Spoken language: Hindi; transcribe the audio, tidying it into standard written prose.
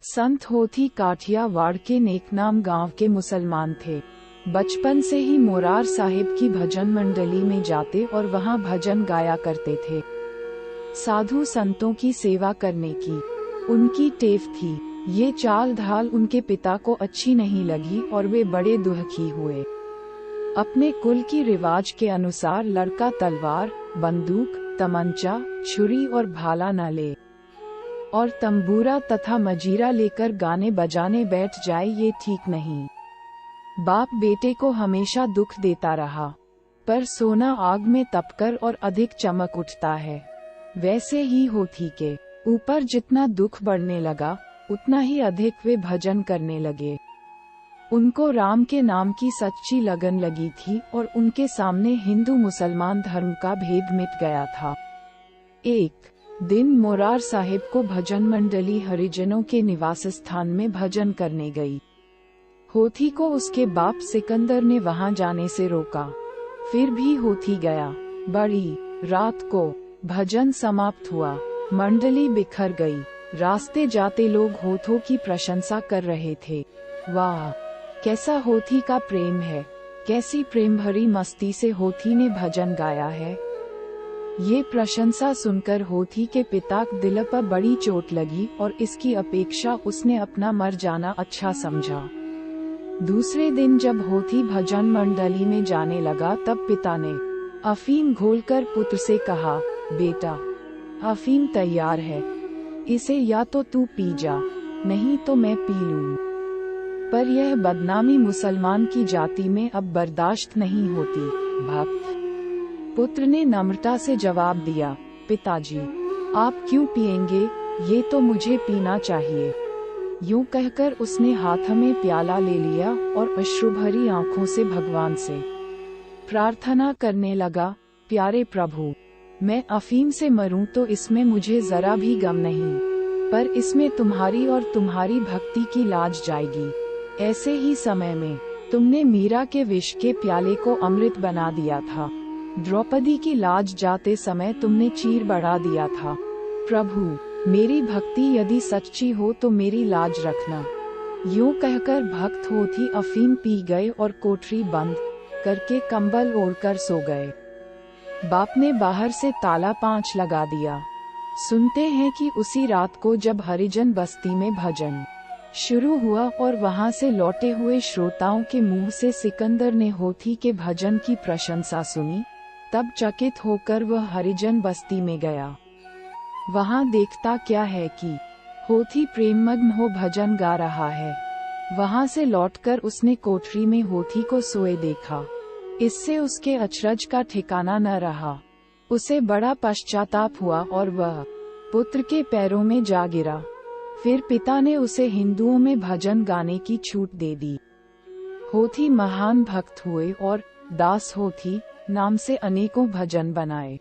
संत होथी काठियावाड़ के नेकनाम गांव के मुसलमान थे। बचपन से ही मोरार साहिब की भजन मंडली में जाते और वहां भजन गाया करते थे। साधु संतों की सेवा करने की उनकी टेव थी। ये चाल ढाल उनके पिता को अच्छी नहीं लगी और वे बड़े दुखी हुए। अपने कुल की रिवाज के अनुसार लड़का तलवार, बंदूक, तमंचा, छुरी और भाला न ले और तंबूरा तथा मजीरा लेकर गाने बजाने बैठ जाए, ये ठीक नहीं। बाप बेटे को हमेशा दुख देता रहा, पर सोना आग में तपकर और अधिक चमक उठता है। वैसे ही होथी के ऊपर जितना दुख बढ़ने लगा, उतना ही अधिक वे भजन करने लगे। उनको राम के नाम की सच्ची लगन लगी थी और उनके सामने हिंदू मुसलमान धर्म का भेद मिट गया था। एक दिन मोरार साहिब को भजन मंडली हरिजनों के निवास स्थान में भजन करने गई। होथी को उसके बाप सिकंदर ने वहां जाने से रोका, फिर भी होथी गया। बड़ी रात को भजन समाप्त हुआ, मंडली बिखर गई। रास्ते जाते लोग होठों की प्रशंसा कर रहे थे। वाह, कैसा होथी का प्रेम है, कैसी प्रेम भरी मस्ती से होथी ने भजन गाया है। ये प्रशंसा सुनकर होथी के पिता दिल पर बड़ी चोट लगी और इसकी अपेक्षा उसने अपना मर जाना अच्छा समझा। दूसरे दिन जब होथी भजन मंडली में जाने लगा, तब पिता ने अफीम घोलकर पुत्र से कहा, बेटा, अफीम तैयार है, इसे या तो तू पी जा, नहीं तो मैं पी लूं। पर यह बदनामी मुसलमान की जाति में अब बर्दाश्त नहीं होती। भक्त पुत्र ने नम्रता से जवाब दिया, पिताजी, आप क्यों पिएंगे, ये तो मुझे पीना चाहिए। यूं कहकर उसने हाथ में प्याला ले लिया और अश्रुभरी आंखों से भगवान से प्रार्थना करने लगा, प्यारे प्रभु, मैं अफीम से मरूं तो इसमें मुझे जरा भी गम नहीं, पर इसमें तुम्हारी और तुम्हारी भक्ति की लाज जाएगी। ऐसे ही समय में तुमने मीरा के विष के प्याले को अमृत बना दिया था। द्रौपदी की लाज जाते समय तुमने चीर बढ़ा दिया था। प्रभु, मेरी भक्ति यदि सच्ची हो तो मेरी लाज रखना। यूं कहकर भक्त होथी अफीम पी गए और कोठरी बंद करके कंबल ओढ़कर सो गए। बाप ने बाहर से ताला पांच लगा दिया। सुनते हैं कि उसी रात को जब हरिजन बस्ती में भजन शुरू हुआ और वहां से लौटे हुए श्रोताओं के मुंह से सिकंदर ने होथी के भजन की प्रशंसा सुनी, तब चकित होकर वह हरिजन बस्ती में गया। वहां देखता क्या है कि होथी प्रेममग्न हो भजन गा रहा है। वहां से लौटकर उसने कोठरी में होथी को सोए देखा। इससे उसके अचरज का ठिकाना न रहा। उसे बड़ा पश्चाताप हुआ और वह पुत्र के पैरों में जा गिरा। फिर पिता ने उसे हिंदुओं में भजन गाने की छूट दे दी। होथी महान भक्त हुए और दास होथी नाम से अनेकों भजन बनाए।